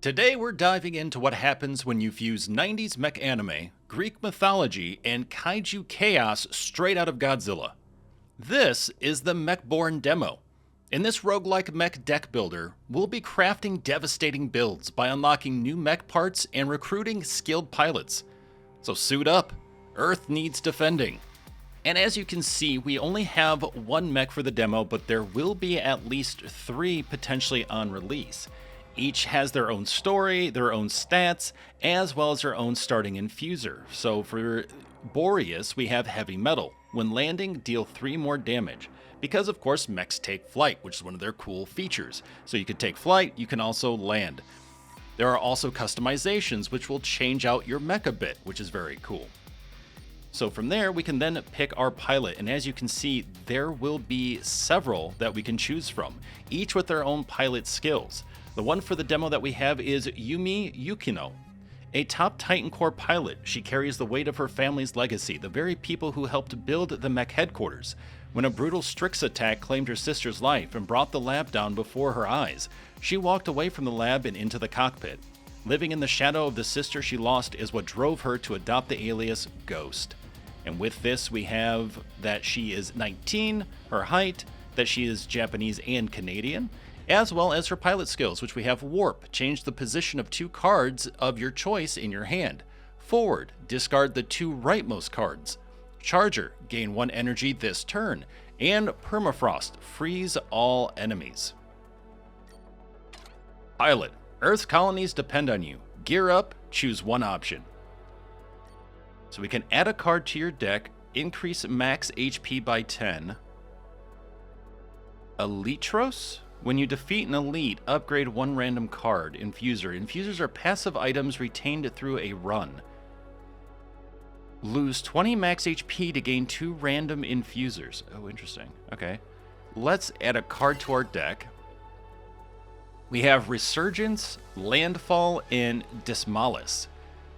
Today we're diving into what happens when you fuse 90s mech anime, Greek mythology, and kaiju chaos straight out of Godzilla. This is the Mechborn demo. In this roguelike mech deck builder, we'll be crafting devastating builds by unlocking new mech parts and recruiting skilled pilots. So suit up, Earth needs defending. And as you can see, we only have one mech for the demo, but there will be at least 3 potentially on release. Each has their own story, their own stats, as well as their own starting infuser. So for Boreas, we have heavy metal. When landing, deal 3 more damage. Because of course mechs take flight, which is one of their cool features. So you can take flight, you can also land. There are also customizations which will change out your mech a bit, which is very cool. So from there, we can then pick our pilot, and as you can see, there will be several that we can choose from, each with their own pilot skills. The one for the demo that we have is Yumi Yukino, a top Titan Core pilot. She carries the weight of her family's legacy, the very people who helped build the mech headquarters. When a brutal Strix attack claimed her sister's life and brought the lab down before her eyes, she walked away from the lab and into the cockpit. Living in the shadow of the sister she lost is what drove her to adopt the alias Ghost. And with this, we have that she is 19, her height, that she is Japanese and Canadian, as well as her pilot skills, which we have Warp, change the position of 2 cards of your choice in your hand. Forward, discard the 2 rightmost cards. Charger, gain 1 energy this turn. And Permafrost, freeze all enemies. Pilot, Earth's colonies depend on you. Gear up, choose 1 option. So we can add a card to your deck, increase max HP by 10. Elitros? When you defeat an elite, upgrade 1 random card. Infuser. Infusers are passive items retained through a run. Lose 20 max HP to gain 2 random infusers. Oh, interesting. Okay. Let's add a card to our deck. We have Resurgence, Landfall, and Dismalis.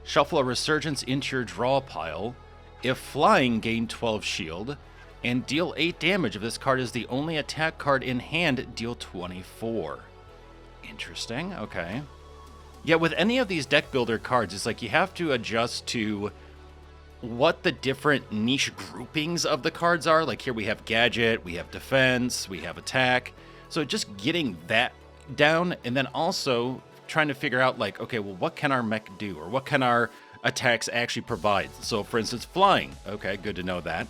Shuffle a Resurgence into your draw pile. If flying, gain 12 shield. And deal 8 damage. If this card is the only attack card in hand, deal 24. Interesting, okay. Yeah, with any of these deck builder cards, it's like you have to adjust to what the different niche groupings of the cards are. Like here we have Gadget, we have Defense, we have Attack. So just getting that down, and then also trying to figure out like, okay, well, what can our mech do? Or what can our attacks actually provide? So for instance, flying. Okay, good to know that.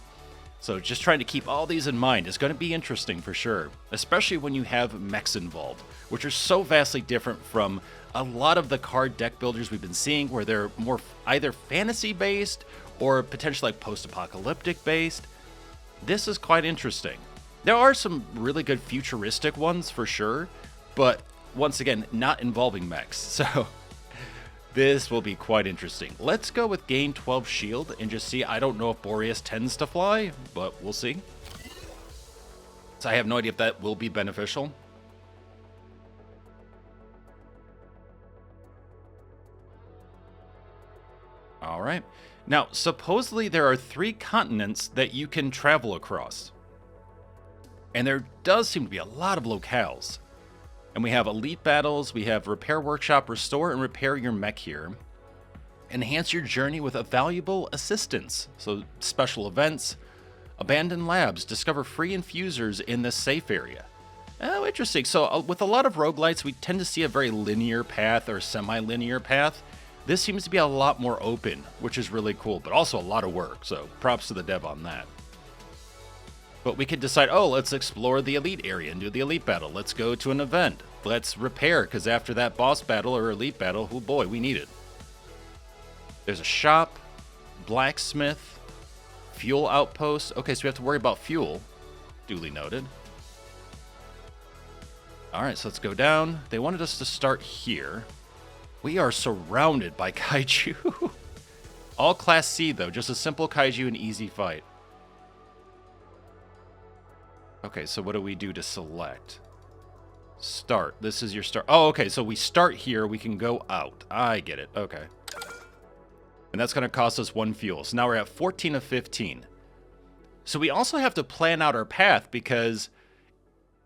So just trying to keep all these in mind is going to be interesting for sure, especially when you have mechs involved, which are so vastly different from a lot of the card deck builders we've been seeing, where they're more either fantasy-based or potentially like post-apocalyptic based. This is quite interesting. There are some really good futuristic ones for sure, but once again, not involving mechs, so this will be quite interesting. Let's go with gain 12 shield and just see. I don't know if Boreas tends to fly, but we'll see. So I have no idea if that will be beneficial. All right. Now, supposedly there are 3 continents that you can travel across. And there does seem to be a lot of locales. And we have elite battles, we have repair workshop, restore and repair your mech here. Enhance your journey with a valuable assistance. So special events, abandoned labs, discover free infusers in this safe area. Oh, interesting. So with a lot of roguelites, we tend to see a very linear path or semi-linear path. This seems to be a lot more open, which is really cool, but also a lot of work. So props to the dev on that. But we could decide, oh, let's explore the elite area and do the elite battle. Let's go to an event. Let's repair, because after that boss battle or elite battle, oh boy, we need it. There's a shop, blacksmith, fuel outpost. Okay, so we have to worry about fuel. Duly noted. All right, so let's go down. They wanted us to start here. We are surrounded by kaiju. All class C, though. Just a simple kaiju and easy fight. Okay, so what do we do to select? Start. This is your start. Oh, okay, so we start here. We can go out. I get it. Okay. And that's going to cost us 1 fuel. So now we're at 14 of 15. So we also have to plan out our path, because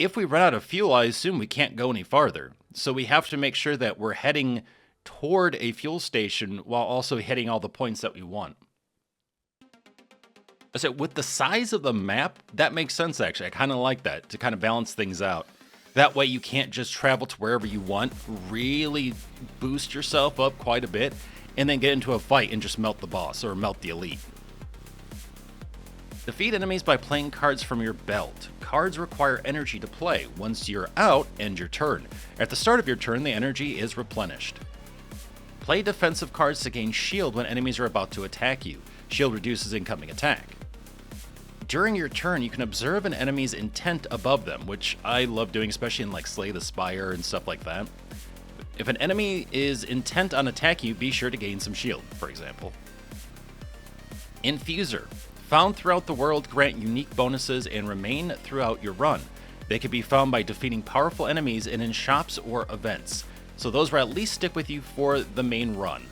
if we run out of fuel, I assume we can't go any farther. So we have to make sure that we're heading toward a fuel station while also hitting all the points that we want. So with the size of the map, that makes sense actually. I kind of like that to kind of balance things out. That way you can't just travel to wherever you want, really boost yourself up quite a bit, and then get into a fight and just melt the boss or melt the elite. Defeat enemies by playing cards from your belt. Cards require energy to play. Once you're out, end your turn. At the start of your turn, the energy is replenished. Play defensive cards to gain shield when enemies are about to attack you. Shield reduces incoming attack. During your turn, you can observe an enemy's intent above them, which I love doing, especially in like Slay the Spire and stuff like that. If an enemy is intent on attacking you, be sure to gain some shield, for example. Infuser. Found throughout the world grant unique bonuses and remain throughout your run. They can be found by defeating powerful enemies and in shops or events, so those will at least stick with you for the main run.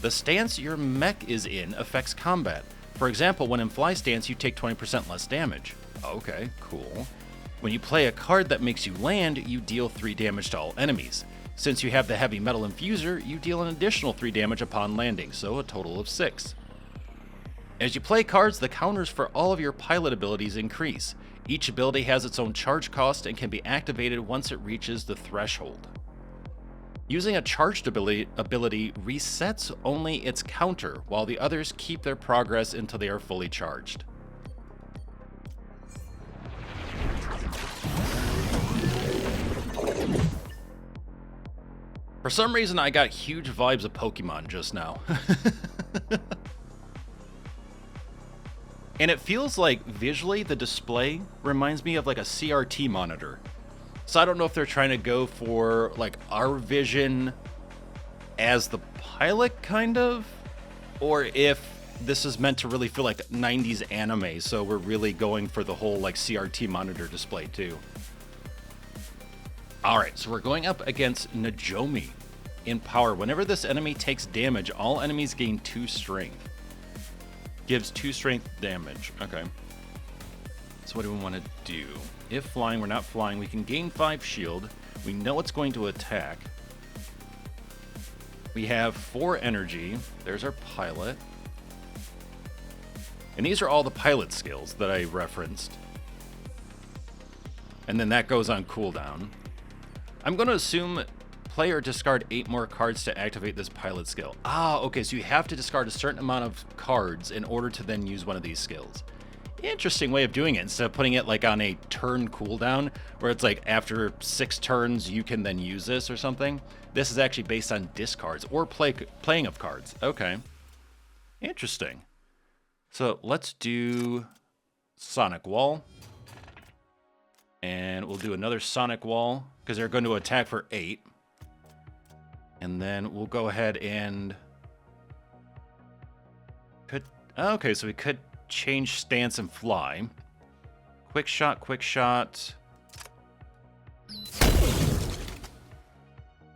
The stance your mech is in affects combat. For example, when in fly stance, you take 20% less damage. Okay, cool. When you play a card that makes you land, you deal 3 damage to all enemies. Since you have the heavy metal infuser, you deal an additional 3 damage upon landing, so a total of 6. As you play cards, the counters for all of your pilot abilities increase. Each ability has its own charge cost and can be activated once it reaches the threshold. Using a charged ability resets only its counter, while the others keep their progress until they are fully charged. For some reason, I got huge vibes of Pokemon just now. And it feels like visually the display reminds me of like a CRT monitor. So I don't know if they're trying to go for like our vision as the pilot kind of, or if this is meant to really feel like 90s anime. So we're really going for the whole like CRT monitor display too. All right, so we're going up against Najomi in power. Whenever this enemy takes damage, all enemies gain 2 strength. Gives 2 strength damage. Okay. So what do we want to do? If flying, we're not flying. We can gain 5 shield. We know it's going to attack. We have 4 energy. There's our pilot. And these are all the pilot skills that I referenced. And then that goes on cooldown. I'm going to assume play or discard 8 more cards to activate this pilot skill. Ah, okay, so you have to discard a certain amount of cards in order to then use one of these skills. Interesting way of doing it, instead of putting it like on a turn cooldown, where it's like after 6 turns you can then use this or something. This is actually based on discards or playing of cards. Okay. Interesting. So let's do Sonic Wall. And we'll do another Sonic Wall, because they're going to attack for 8. And then we'll go ahead and okay, so we could change stance and fly. Quick shot, quick shot.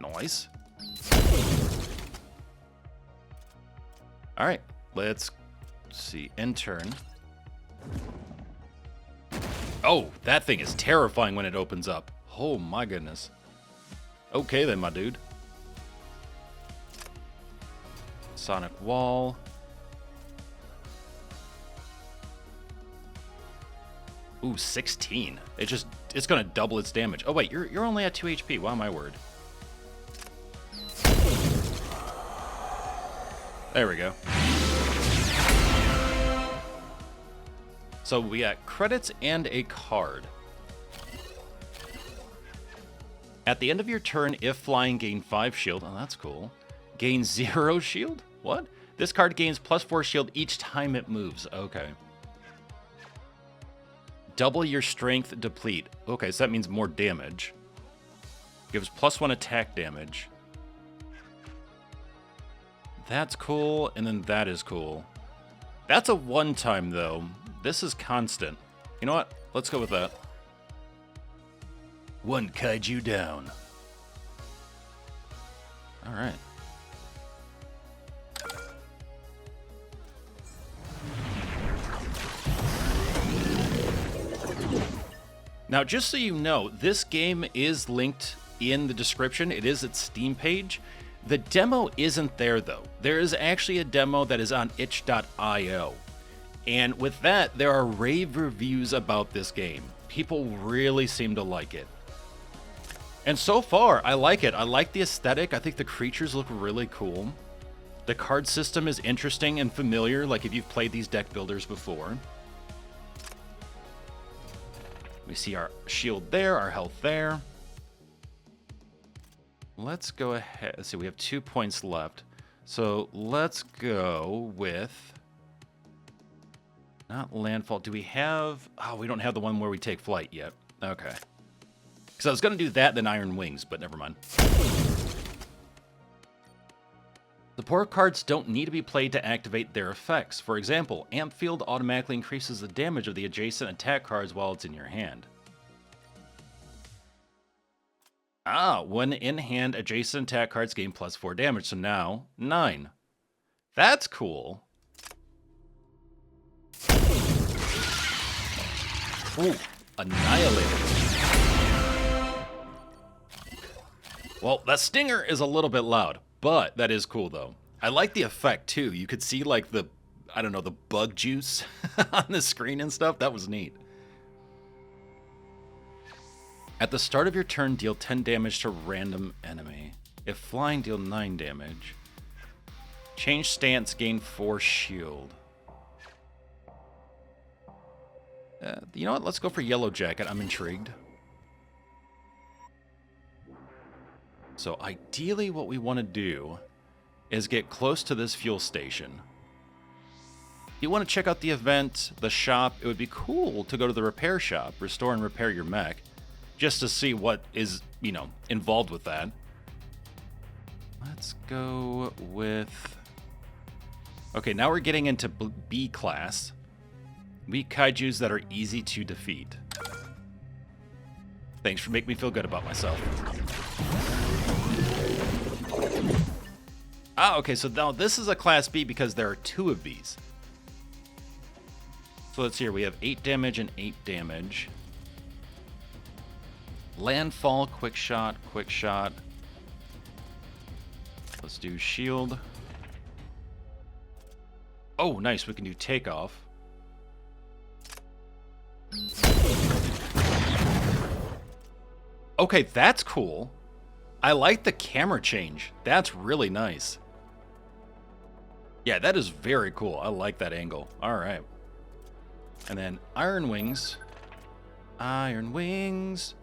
Nice. All right, let's see. End turn. Oh, that thing is terrifying when it opens up. Oh my goodness. Okay then, my dude. Sonic Wall. Ooh, 16. It's gonna double its damage. Oh wait, you're only at 2 HP. Wow, my word. There we go. So we got credits and a card. At the end of your turn, if flying, gain 5 shield. Oh, that's cool. Gain 0 shield? What? This card gains +4 shield each time it moves. Okay. Double your strength deplete. Okay, so that means more damage. Gives +1 attack damage. That's cool, and then that is cool. That's a one-time, though. This is constant. You know what? Let's go with that. 1 kaiju down. All right. Now, just so you know, this game is linked in the description. It is its Steam page. The demo isn't there, though. There is actually a demo that is on itch.io. And with that, there are rave reviews about this game. People really seem to like it. And so far, I like it. I like the aesthetic. I think the creatures look really cool. The card system is interesting and familiar, like if you've played these deck builders before. We see our shield there, our health there. Let's go ahead. Let's see, we have 2 points left. So let's go with... Not landfall. Do we have... Oh, we don't have the one where we take flight yet. Okay. Because I was going to do that, then Iron Wings, but never mind. Support cards don't need to be played to activate their effects. For example, Amp Field automatically increases the damage of the adjacent attack cards while it's in your hand. Ah, when in hand, adjacent attack cards gain +4 damage, so now 9. That's cool. Ooh, Annihilated. Well, that stinger is a little bit loud, but that is cool though. I like the effect too. You could see like the, I don't know, the bug juice on the screen and stuff. That was neat. At the start of your turn, deal 10 damage to random enemy. If flying, deal 9 damage. Change stance, gain 4 shield. You know what? Let's go for Yellow Jacket. I'm intrigued. So ideally what we want to do is get close to this fuel station. You want to check out the event, the shop. It would be cool to go to the repair shop, restore and repair your mech, just to see what is, you know, involved with that. Let's go with... Okay, now we're getting into B class. Weak kaijus that are easy to defeat. Thanks for making me feel good about myself. Ah, okay, so now this is a class B because there are 2 of these. So let's see here, we have 8 damage and 8 damage. Landfall, quick shot, quick shot. Let's do shield. Oh, nice, we can do takeoff. Okay, that's cool. I like the camera change. That's really nice. Yeah, that is very cool. I like that angle. All right. And then Iron Wings. Iron Wings.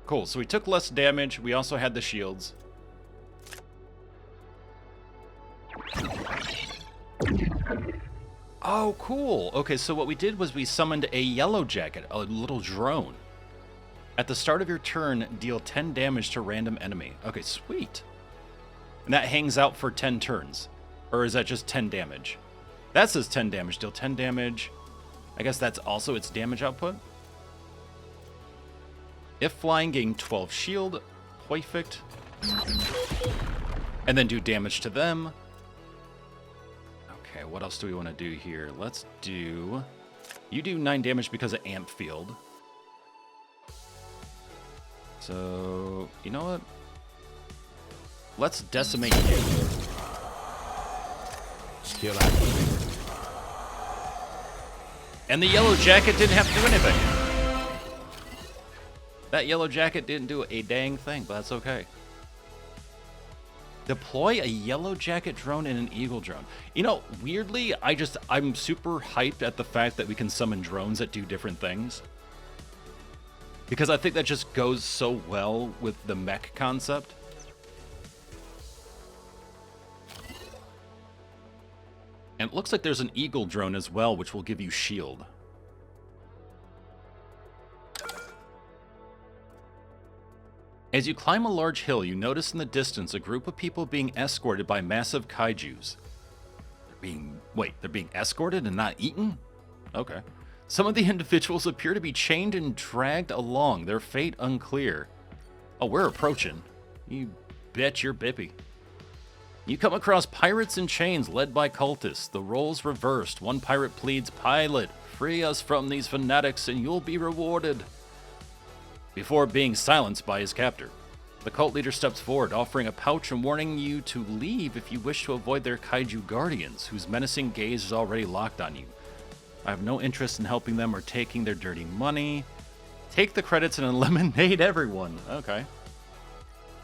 Cool, so we took less damage. We also had the shields. Oh, cool. Okay, so what we did was we summoned a Yellow Jacket, a little drone. At the start of your turn, deal 10 damage to random enemy. Okay, sweet. And that hangs out for 10 turns. Or is that just 10 damage? That says 10 damage. Deal 10 damage. I guess that's also its damage output. If flying, gain 12 shield. Perfect. And then do damage to them. Okay, what else do we want to do here? Let's do... You do 9 damage because of Amp Field. So, you know what? Let's decimate you. Skill activated. And the Yellow Jacket didn't have to do anything. That Yellow Jacket didn't do a dang thing, but that's okay. Deploy a Yellow Jacket drone and an Eagle drone. You know, weirdly, I'm super hyped at the fact that we can summon drones that do different things. Because I think that just goes so well with the mech concept. And it looks like there's an Eagle drone as well, which will give you shield. As you climb a large hill, you notice in the distance a group of people being escorted by massive kaijus. They're being escorted and not eaten? Okay. Some of the individuals appear to be chained and dragged along, their fate unclear. Oh, we're approaching. You bet your bippy. You come across pirates in chains led by cultists. The roles reversed. One pirate pleads, "Pilot, free us from these fanatics and you'll be rewarded," before being silenced by his captor. The cult leader steps forward, offering a pouch and warning you to leave if you wish to avoid their kaiju guardians, whose menacing gaze is already locked on you. I have no interest in helping them or taking their dirty money. Take the credits and eliminate everyone. Okay.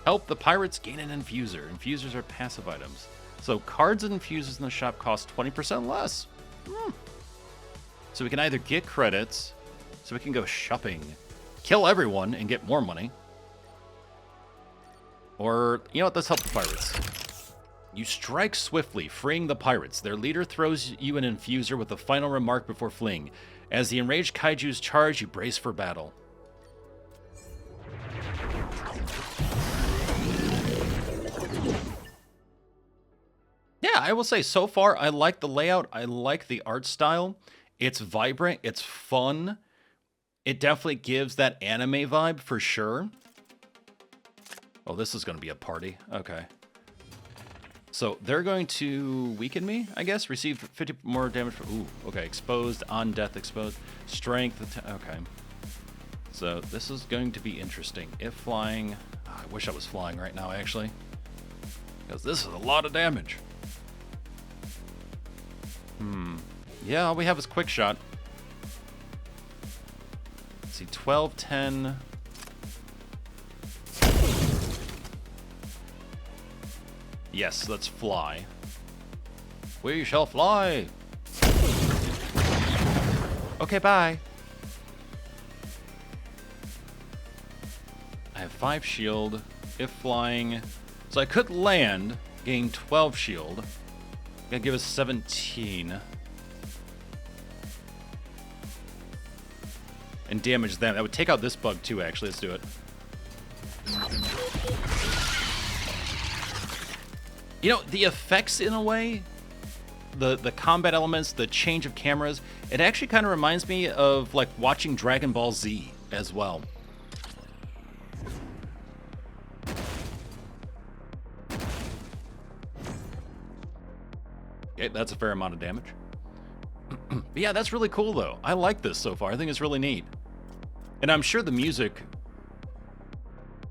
Help the pirates gain an infuser. Infusers are passive items. So cards and infusers in the shop cost 20% less. So we can either get credits, so we can go shopping, kill everyone and get more money. Or, you know what, let's help the pirates. You strike swiftly, freeing the pirates. Their leader throws you an infuser with a final remark before fleeing. As the enraged kaijus charge, you brace for battle. Yeah, I will say, so far, I like the layout. I like the art style. It's vibrant. It's fun. It definitely gives that anime vibe for sure. Oh, this is going to be a party. Okay. So they're going to weaken me, I guess. Receive 50 more damage. Ooh, okay. Exposed, on death, exposed. Strength. Okay. So this is going to be interesting. If flying... Oh, I wish I was flying right now, actually. Because this is a lot of damage. Yeah, all we have is quick shot. Let's see, 12, 10... Yes, let's fly. We shall fly! Okay, bye. I have 5 shield, if flying. So I could land, gain 12 shield. Gonna give us 17. And damage them. That would take out this bug too, actually. Let's do it. You know, the effects, in a way, the combat elements, the change of cameras, it actually kind of reminds me of, like, watching Dragon Ball Z as well. Okay, that's a fair amount of damage. But yeah, that's really cool, though. I like this so far. I think it's really neat. And I'm sure the music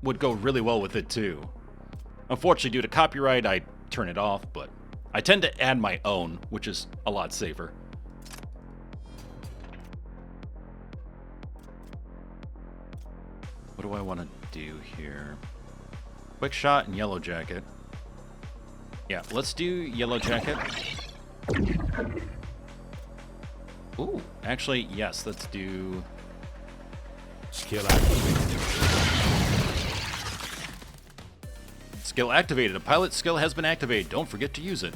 would go really well with it, too. Unfortunately, due to copyright, I turn it off, but I tend to add my own, which is a lot safer. What do I want to do here? Quick shot and yellow jacket. Yeah, let's do yellow jacket. Ooh, actually, yes, let's do... Skill activated. Skill activated. A pilot skill has been activated. Don't forget to use it.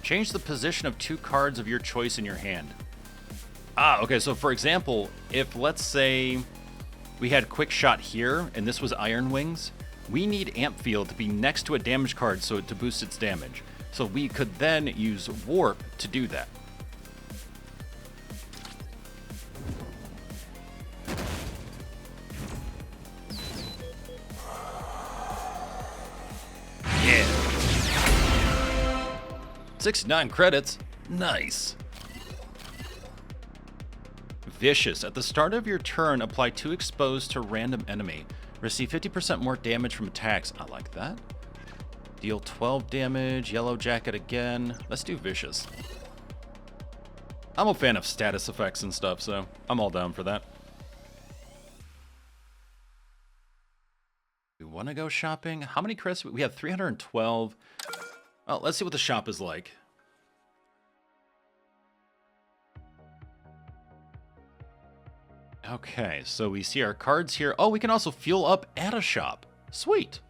Change the position of 2 cards of your choice in your hand. Ah, okay, so for example, if let's say we had quick shot here and this was Iron Wings, we need Amp Field to be next to a damage card so to boost its damage. So we could then use Warp to do that. Yeah. 69 credits. Nice. Vicious. At the start of your turn, apply 2 exposed to random enemy. Receive 50% more damage from attacks. I like that. Deal 12 damage. Yellow jacket again. Let's do Vicious. I'm a fan of status effects and stuff, so I'm all down for that. We want to go shopping. How many credits? We have 312. Well, let's see what the shop is like. Okay, so we see our cards here. Oh, we can also fuel up at a shop. Sweet.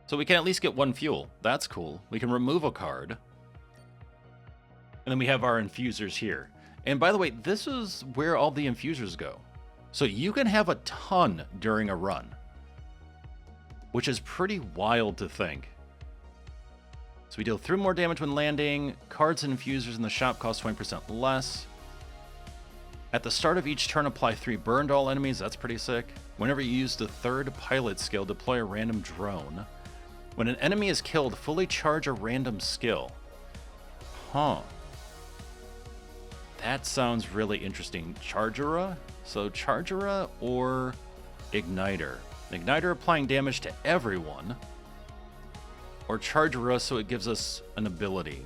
So we can at least get 1 fuel. That's cool. We can remove a card. And then we have our infusers here. And by the way, this is where all the infusers go. So you can have a ton during a run, which is pretty wild to think. So we deal 3 more damage when landing. Cards and infusers in the shop cost 20% less. At the start of each turn, apply 3 burn to all enemies. That's pretty sick. Whenever you use the 3rd pilot skill, deploy a random drone. When an enemy is killed, fully charge a random skill. Huh. That sounds really interesting. Chargera? So Chargera or Igniter? Igniter applying damage to everyone. Or Chargera so it gives us an ability.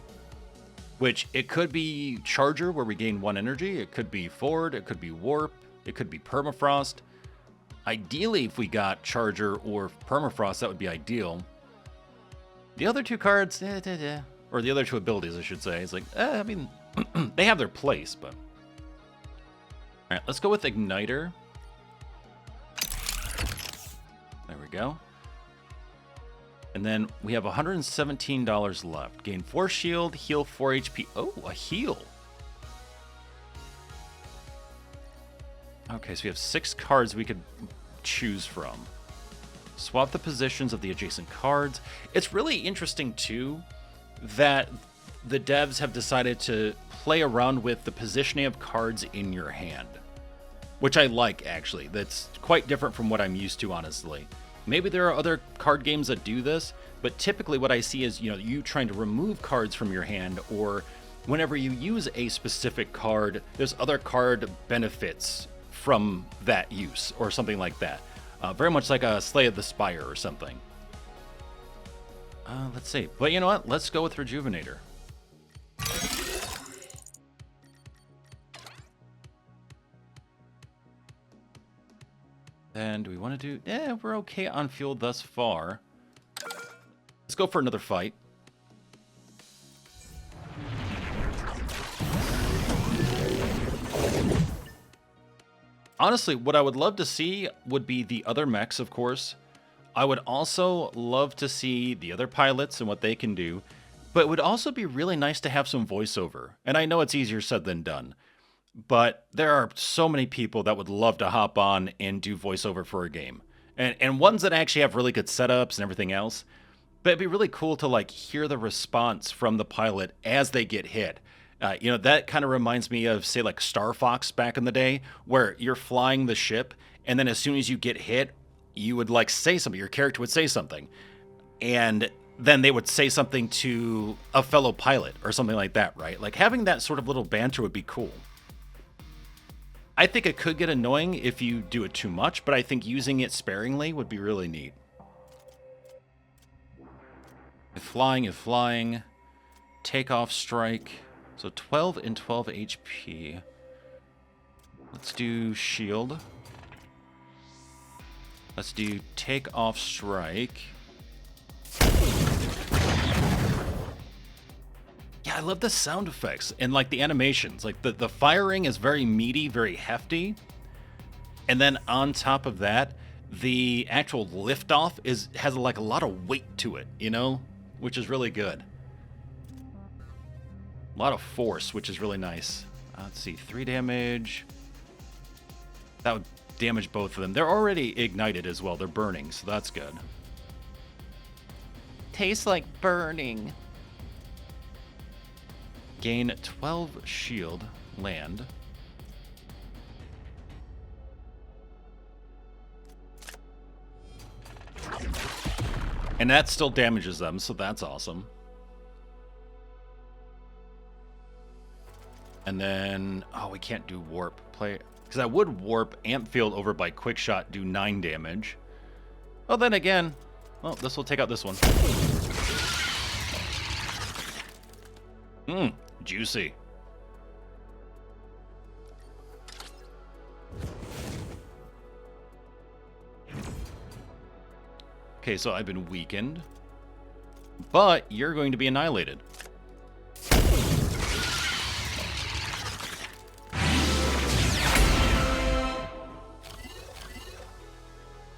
Which, it could be Charger, where we gain 1 energy. It could be Ford. It could be Warp. It could be Permafrost. Ideally, if we got Charger or Permafrost, that would be ideal. The other 2 cards, or the other 2 abilities, I should say. It's like, I mean, they have their place, but... Alright, let's go with Igniter. There we go. And then we have $117 left. Gain 4 shield, heal 4 HP. Oh, a heal. Okay, so we have 6 cards we could choose from. Swap the positions of the adjacent cards. It's really interesting, too, that the devs have decided to play around with the positioning of cards in your hand. Which I like, actually. That's quite different from what I'm used to, honestly. Maybe there are other card games that do this, but typically what I see is, you trying to remove cards from your hand, or whenever you use a specific card, there's other card benefits from that use, or something like that. Very much like a Slay of the Spire or something. Let's see. But you know what? Let's go with Rejuvenator. And do we want to do... we're okay on fuel thus far. Let's go for another fight. Honestly, what I would love to see would be the other mechs, of course. I would also love to see the other pilots and what they can do. But it would also be really nice to have some voiceover. And I know it's easier said than done. But there are so many people that would love to hop on and do voiceover for a game. And ones that actually have really good setups and everything else. But it'd be really cool to hear the response from the pilot as they get hit. That kind of reminds me of, say, Star Fox back in the day, where you're flying the ship, and then as soon as you get hit, you would say something. Your character would say something. And then they would say something to a fellow pilot or something like that, right? Having that sort of little banter would be cool. I think it could get annoying if you do it too much, but I think using it sparingly would be really neat. If flying, takeoff strike. So 12 and 12 HP. Let's do shield. Let's do takeoff strike. Yeah, I love the sound effects and the animations. The firing is very meaty, very hefty. And then on top of that, the actual liftoff has a lot of weight to it, which is really good. A lot of force, which is really nice. Let's see, 3 damage. That would damage both of them. They're already ignited as well. They're burning, so that's good. Tastes like burning. Gain 12 shield, land. And that still damages them, so that's awesome. And then, we can't do warp. Because I would warp amp field over by quick shot, do 9 damage. Well, then again, this will take out this one. Juicy. Okay, so I've been weakened. But you're going to be annihilated.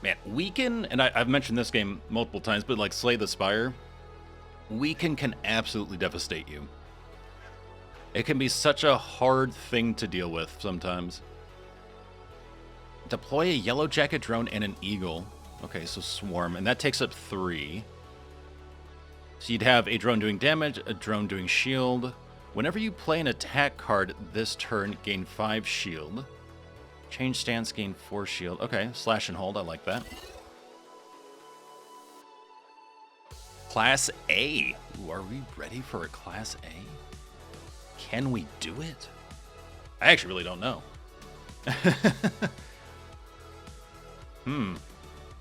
Man, weaken, and I've mentioned this game multiple times, but Slay the Spire, weaken can absolutely devastate you. It can be such a hard thing to deal with sometimes. Deploy a yellow jacket drone and an eagle. Okay, so swarm, and that takes up 3. So you'd have a drone doing damage, a drone doing shield, Whenever you play an attack card this turn, gain 5 shield. Change stance, gain 4 shield. Okay, slash and hold, I like that. Class A. Ooh, are we ready for a Class A? Can we do it? I actually really don't know.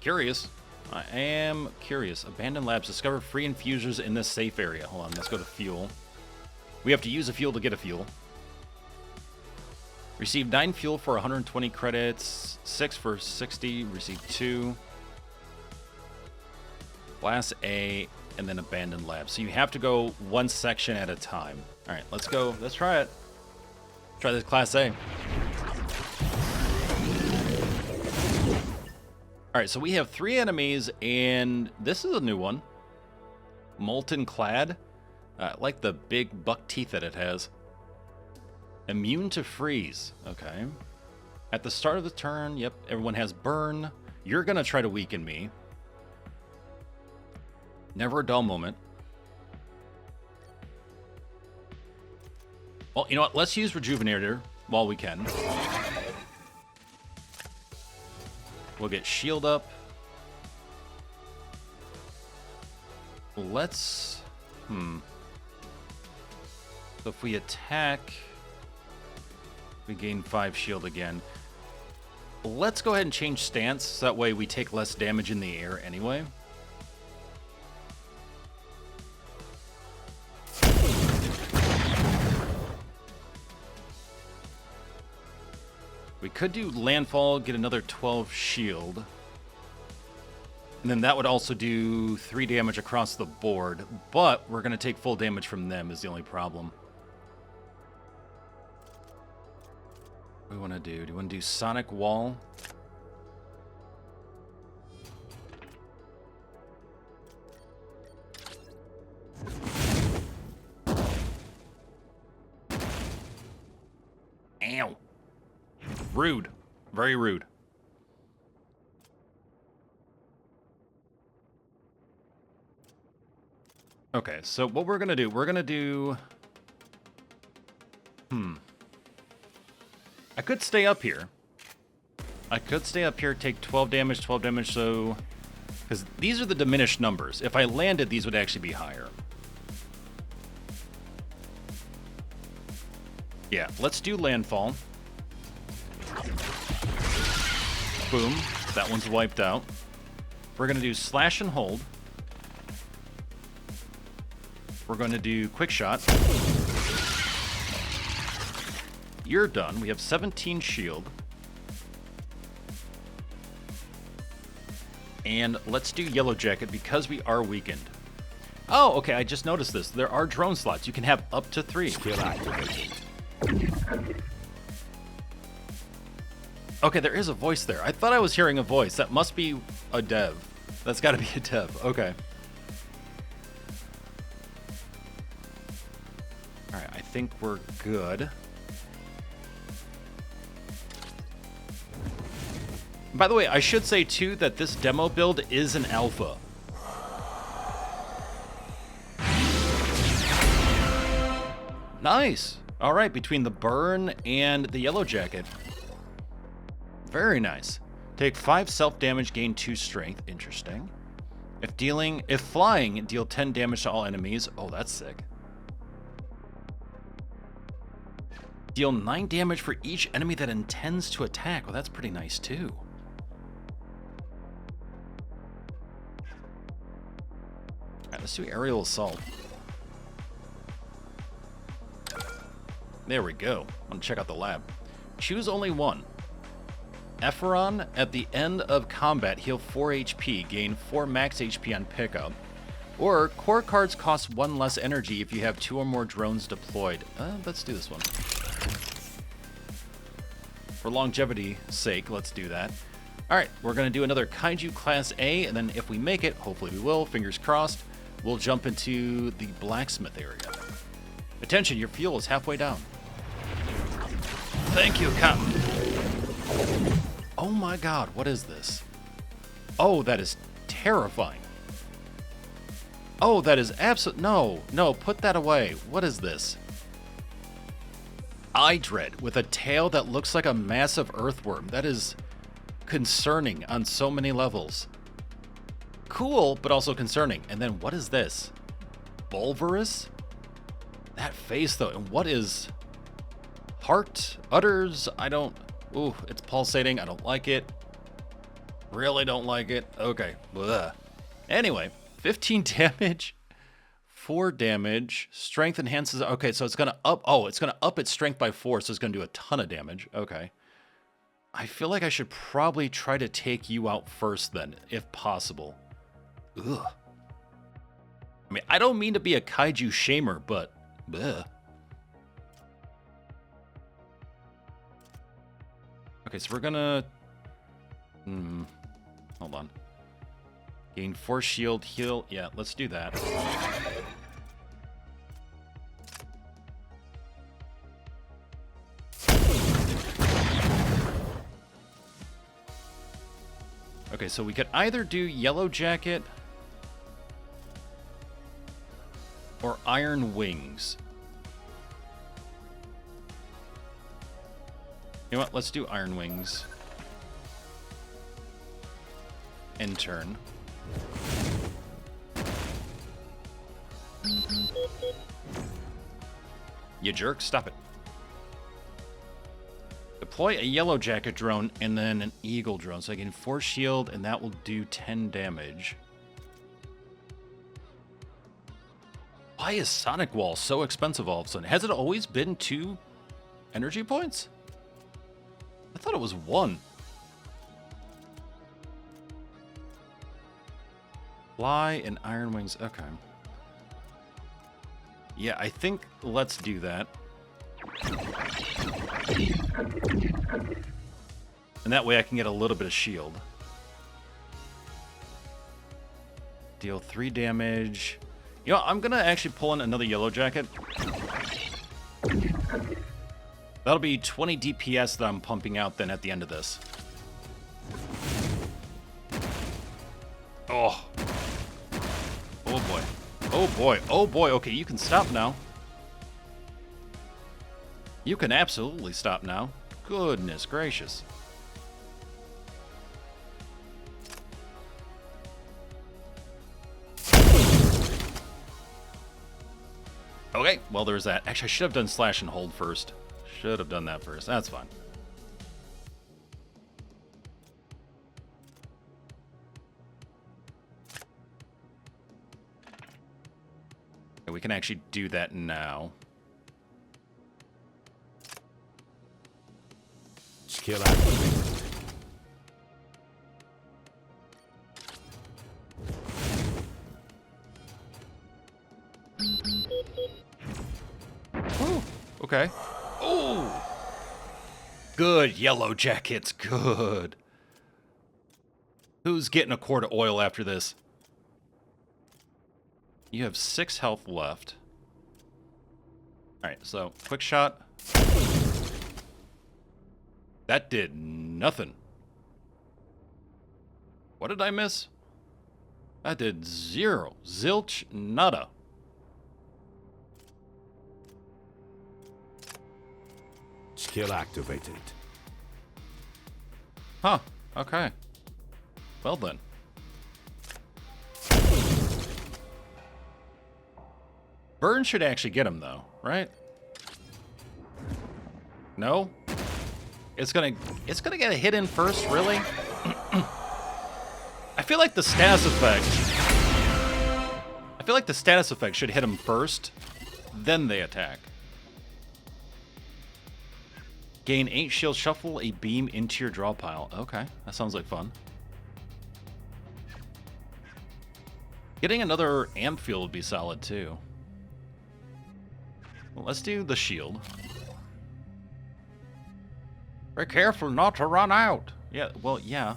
Curious. I am curious. Abandoned labs. Discover free infusers in this safe area. Hold on, let's go to fuel. We have to use a fuel to get a fuel. Receive 9 fuel for 120 credits. 6 for 60. Receive 2. Class A, and then abandoned labs. So you have to go one section at a time. All right, let's go. Let's try it. Try this Class A. All right, so we have 3 enemies, and this is a new one. Molten Clad. I like the big buck teeth that it has. Immune to freeze. Okay. At the start of the turn, yep, everyone has burn. You're going to try to weaken me. Never a dull moment. Well, you know what? Let's use Rejuvenator while we can. We'll get shield up. Let's... So if we attack, we gain 5 shield again. Let's go ahead and change stance, so that way we take less damage in the air anyway. We could do landfall, get another 12 shield. And then that would also do 3 damage across the board, but we're going to take full damage from them is the only problem. What do we want to do? Do we want to do Sonic Wall? Ow. Rude. Very rude. Okay, so what we're going to do, I could stay up here. Take 12 damage, so... Because these are the diminished numbers. If I landed, these would actually be higher. Yeah, let's do landfall. Boom. That one's wiped out. We're going to do slash and hold. We're going to do quick shot. You're done. We have 17 shield. And let's do yellow jacket because we are weakened. Oh, okay. I just noticed this. There are drone slots. You can have up to 3. Skill activated. Okay, there is a voice there. I thought I was hearing a voice. That must be a dev. That's got to be a dev. Okay. All right, I think we're good. By the way, I should say, too, that this demo build is an alpha. Nice. All right, between the burn and the yellow jacket. Very nice. Take 5 self-damage, gain 2 strength. Interesting. If flying, deal 10 damage to all enemies. Oh, that's sick. Deal 9 damage for each enemy that intends to attack. Well, that's pretty nice, too. Alright, let's do aerial assault. There we go. I want to check out the lab. Choose only one. Epheron, at the end of combat, heal 4 HP, gain 4 max HP on pickup. Or, core cards cost 1 less energy if you have 2 or more drones deployed. Let's do this one. For longevity's sake, let's do that. Alright, we're going to do another Kaiju Class A, and then if we make it, hopefully we will, fingers crossed, we'll jump into the blacksmith area. Attention, your fuel is halfway down. Thank you, Captain. Oh my god, what is this? Oh, that is terrifying. Oh, that is absolute... No, put that away. What is this? eye dread with a tail that looks like a massive earthworm. That is concerning on so many levels. Cool, but also concerning. And then what is this? Bulverous? That face though, and what is heart? Udders? I don't... Ooh, it's pulsating. I don't like it. Really don't like it. Okay. Blah. Anyway, 15 damage. 4 damage. Strength enhances... Okay, so it's going to up... Oh, it's going to up its strength by 4, so it's going to do a ton of damage. Okay. I feel like I should probably try to take you out first then, if possible. Ugh. I mean, I don't mean to be a kaiju shamer, but... Bleh. Okay, so we're gonna... Hold on. Gain force shield, heal... Yeah, let's do that. Okay, so we could either do Yellow Jacket or Iron Wings. You know what? Let's do Iron Wings. End turn. You jerk, stop it. Deploy a Yellow Jacket drone and then an Eagle drone. So I can force shield and that will do 10 damage. Why is Sonic Wall so expensive all of a sudden? Has it always been 2 energy points? I thought it was 1. Fly and Iron Wings. Okay. Yeah, I think let's do that. And that way I can get a little bit of shield. Deal 3 damage. You know, I'm gonna actually pull in another Yellow Jacket. That'll be 20 DPS that I'm pumping out then at the end of this. Oh. Oh boy. Oh boy. Oh boy. Okay, you can stop now. You can absolutely stop now. Goodness gracious. Okay, well there's that. Actually, I should have done slash and hold first. Should have done that first. That's fine. Okay, we can actually do that now. Skill activated. Ooh, okay. Oh, good Yellow Jackets, good. Who's getting a quart of oil after this? You have 6 health left. All right, so quick shot. That did nothing. What did I miss? That did 0. Zilch, nada. Skill activated. Huh, okay. Well then. Burn should actually get him though, right? No? It's gonna get a hit in first, really? I feel like the status effect should hit him first, then they attack. Gain 8 shield, shuffle a beam into your draw pile. Okay, that sounds like fun. Getting another amp field would be solid too. Well, let's do the shield. Be careful not to run out. Yeah, well, yeah.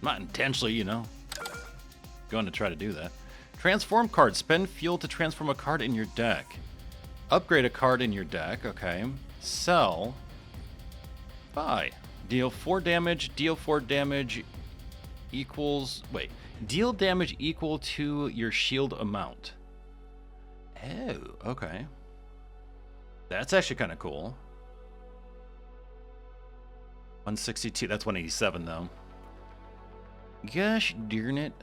Not intentionally, you know. Going to try to do that. Transform card. Spend fuel to transform a card in your deck. Upgrade a card in your deck. Okay. Sell. Buy. Deal 4 damage. Deal 4 damage equals... Wait. Deal damage equal to your shield amount. Oh, okay. That's actually kind of cool. 162. That's 187 though. Gosh darn it.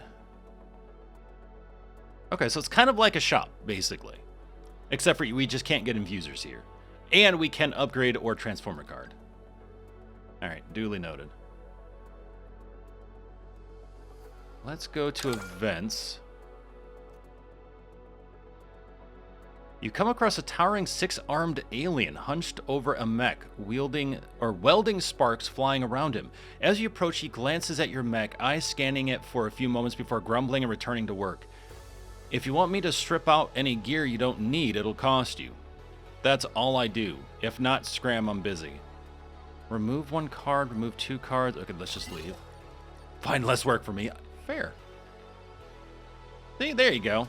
Okay, so it's kind of like a shop, basically. Except for we just can't get infusers here. And we can upgrade or transform a card. Alright, duly noted. Let's go to events. You come across a towering 6-armed alien hunched over a mech, welding sparks flying around him. As you approach, he glances at your mech, eyes scanning it for a few moments before grumbling and returning to work. If you want me to strip out any gear you don't need, it'll cost you. That's all I do. If not, scram, I'm busy. Remove 1 card, remove 2 cards. Okay, let's just leave. Find less work for me. Fair. See, there you go.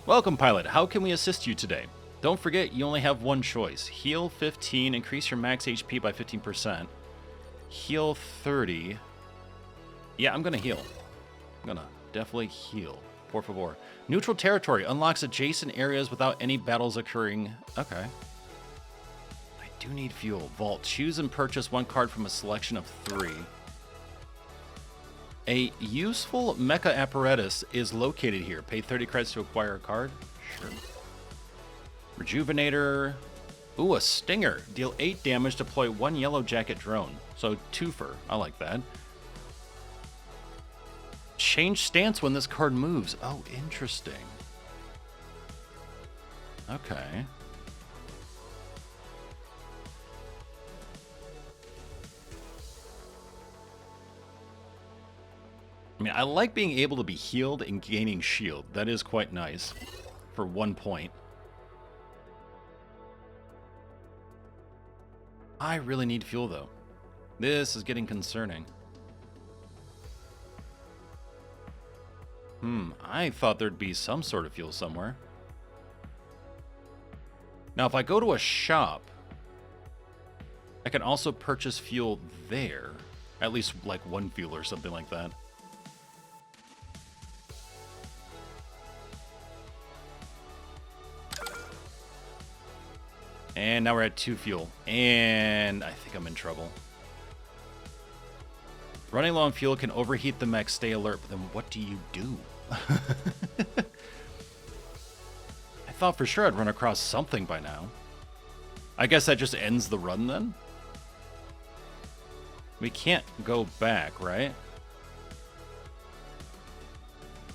Welcome, pilot. How can we assist you today? Don't forget, you only have 1 choice. Heal 15, increase your max HP by 15%. Heal 30. Yeah, I'm gonna heal. I'm gonna definitely heal. Por favor. Neutral territory unlocks adjacent areas without any battles occurring. Okay. I do need fuel. Vault. Choose and purchase 1 card from a selection of 3. A useful mecha apparatus is located here. Pay 30 credits to acquire a card. Sure. Rejuvenator. Ooh, a stinger. Deal 8 damage. Deploy 1 yellow jacket drone. So twofer. I like that. Change stance when this card moves. Oh, interesting. Okay. I mean, I like being able to be healed and gaining shield. That is quite nice for 1 point. I really need fuel, though. This is getting concerning. I thought there'd be some sort of fuel somewhere. Now, if I go to a shop, I can also purchase fuel there. At least, like, 1 fuel or something like that. And now we're at 2 fuel. And I think I'm in trouble. Running low on fuel can overheat the mech. Stay alert, but then what do you do? I thought for sure I'd run across something by now. I guess that just ends the run then? We can't go back, right?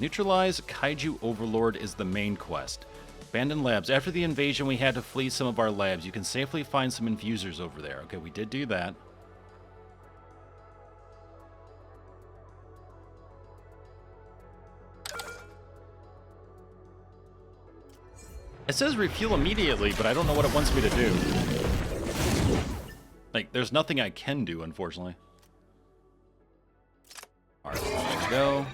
Neutralize Kaiju Overlord is the main quest. Abandoned labs. After the invasion, we had to flee some of our labs. You can safely find some infusers over there. Okay, we did do that. It says refuel immediately, but I don't know what it wants me to do. Like, there's nothing I can do, unfortunately. Alright, let's go.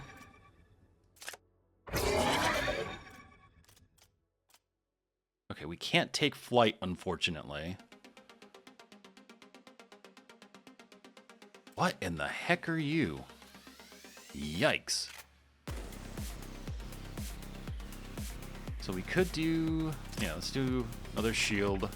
Okay, we can't take flight, unfortunately. What in the heck are you? Yikes. So we could do... Yeah, let's do another shield.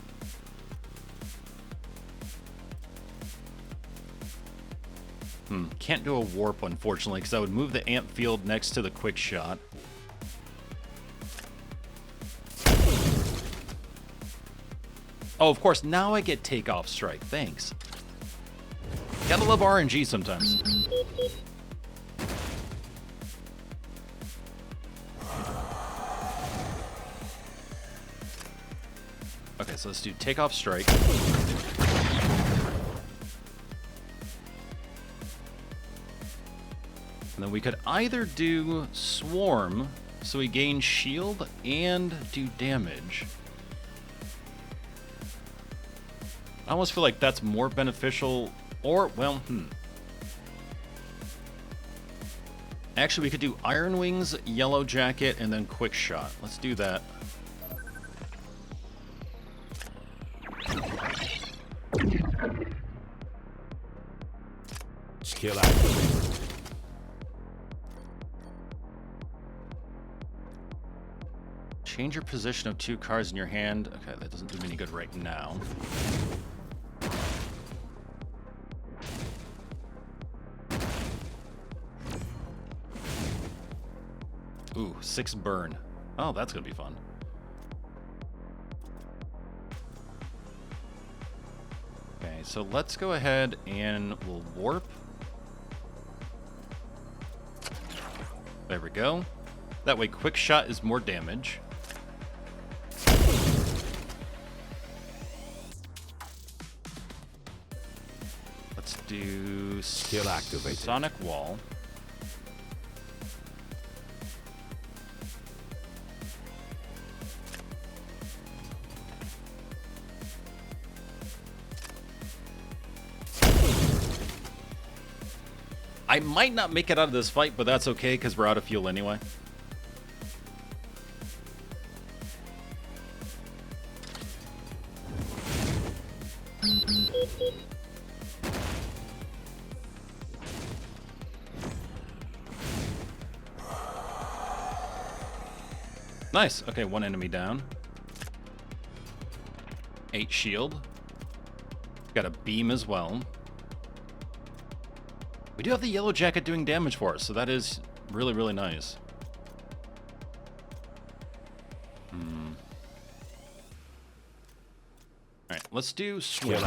Can't do a warp, unfortunately, because I would move the amp field next to the quick shot. Oh, of course, now I get takeoff strike. Thanks. Gotta love RNG sometimes. Okay, so let's do takeoff strike. And then we could either do swarm, so we gain shield and do damage. I almost feel like that's more beneficial, or, well, Actually, we could do Iron Wings, Yellow Jacket, and then Quick Shot. Let's do that. Skill activated. Change your position of 2 cards in your hand. Okay, that doesn't do me any good right now. Ooh, 6 burn. Oh, that's gonna be fun. Okay, so let's go ahead and we'll warp. There we go. That way, quick shot is more damage. Let's do Skill activated. Sonic Wall. I might not make it out of this fight, but that's okay because we're out of fuel anyway. Nice. Okay, 1 enemy down. 8 shield. Got a beam as well. We do have the yellow jacket doing damage for us, so that is really, really nice. Alright, let's do swim.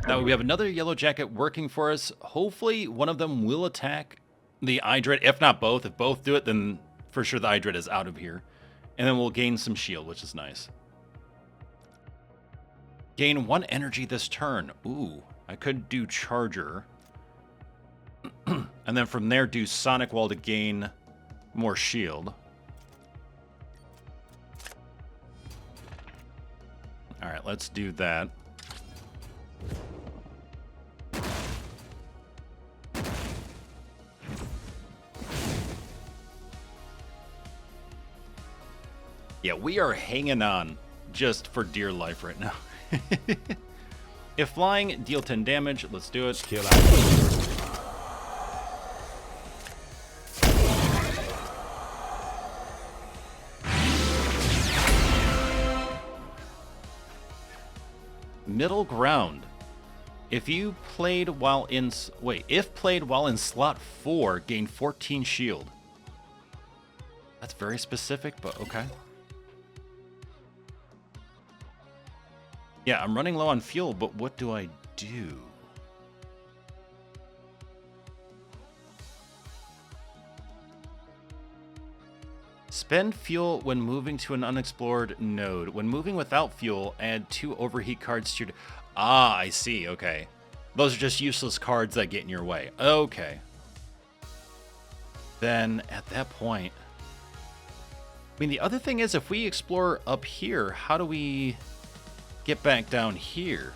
Now we have another yellow jacket working for us. Hopefully one of them will attack the Hydra. If not both, if both do it, then for sure the Hydra is out of here. And then we'll gain some shield, which is nice. Gain 1 energy this turn. Ooh, I could do Charger. And then from there do Sonic Wall to gain more shield. Alright, let's do that. Yeah, we are hanging on just for dear life right now. If flying, deal 10 damage. Let's do it. Skill activated. Middle ground. If you played while in slot 4, gain 14 shield. That's very specific, but okay. Yeah, I'm running low on fuel, but what do I do? Spend fuel when moving to an unexplored node. When moving without fuel, add 2 overheat cards to your... Ah, I see, okay. Those are just useless cards that get in your way. Okay. Then, at that point... I mean, the other thing is, if we explore up here, how do we get back down here?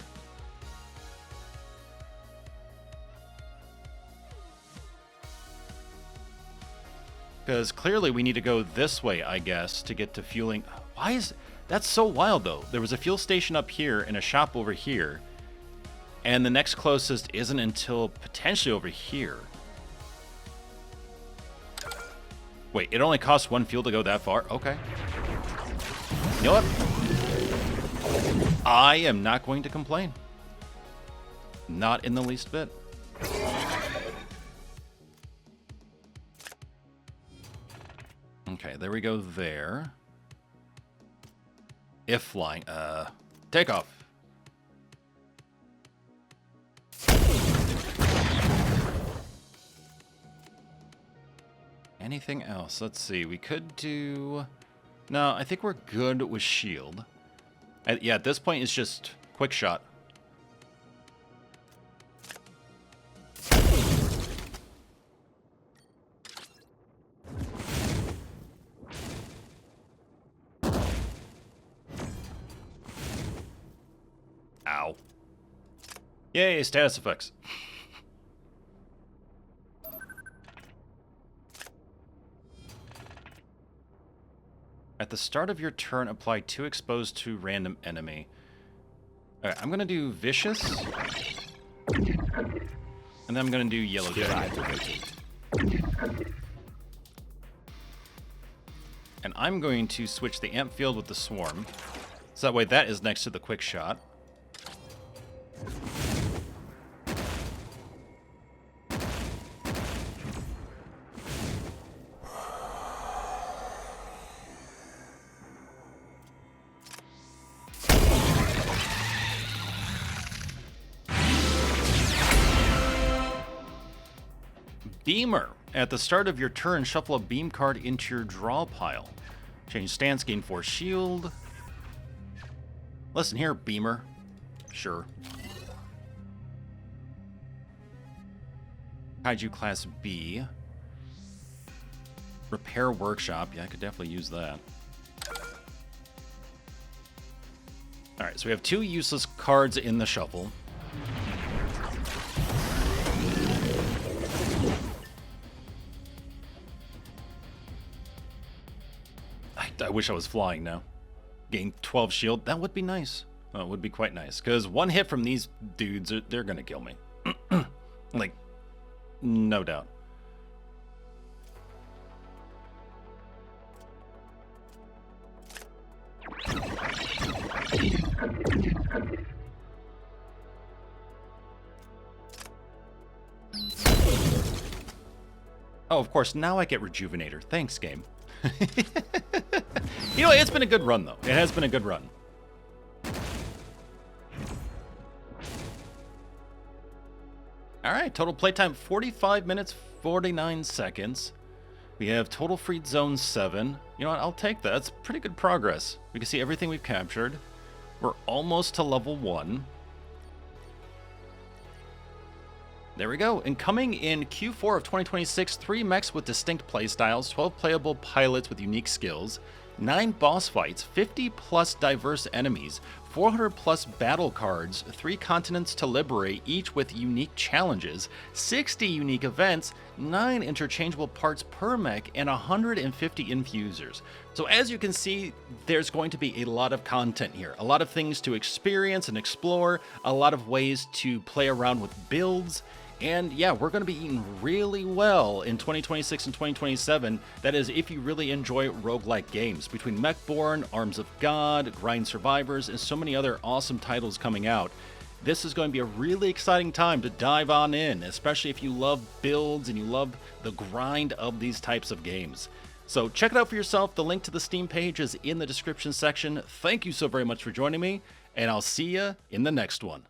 Because clearly we need to go this way, I guess, to get to fueling. Why is... That's so wild, though. There was a fuel station up here and a shop over here. And the next closest isn't until potentially over here. Wait, it only costs 1 fuel to go that far? Okay. You know what? I am not going to complain. Not in the least bit. Okay, there we go there. If flying, take off. Anything else? Let's see, we could do... No, I think we're good with shield. Yeah, at this point it's just quick shot. Ow. Yay, status effects. At the start of your turn, apply 2 exposed to random enemy. Alright, I'm gonna do Vicious. And then I'm gonna do Yellow Jacket. And I'm going to switch the amp field with the swarm. So that way that is next to the quick shot. Beamer. At the start of your turn, shuffle a beam card into your draw pile. Change stance, gain 4 shield. Listen here, Beamer. Sure. Kaiju class B. Repair workshop. Yeah, I could definitely use that. Alright, so we have 2 useless cards in the shuffle. I wish I was flying now. Gain 12 shield. That would be nice. It would be quite nice. Because one hit from these dudes, they're going to kill me. Like, no doubt. Oh, of course, now I get Rejuvenator. Thanks, game. You know, it's been a good run, though. It has been a good run. All right, total playtime 45 minutes, 49 seconds. We have total freed zone 7. You know what? I'll take that. That's pretty good progress. We can see everything we've captured. We're almost to level 1. There we go. And coming in Q4 of 2026, 3 mechs with distinct playstyles, 12 playable pilots with unique skills, 9 boss fights, 50 plus diverse enemies, 400 plus battle cards, 3 continents to liberate, each with unique challenges, 60 unique events, 9 interchangeable parts per mech, and 150 infusers. So as you can see, there's going to be a lot of content here, a lot of things to experience and explore, a lot of ways to play around with builds. And yeah, we're going to be eating really well in 2026 and 2027. That is, if you really enjoy roguelike games. Between Mechborn, Arms of God, Grind Survivors, and so many other awesome titles coming out, this is going to be a really exciting time to dive on in, especially if you love builds and you love the grind of these types of games. So check it out for yourself. The link to the Steam page is in the description section. Thank you so very much for joining me, and I'll see you in the next one.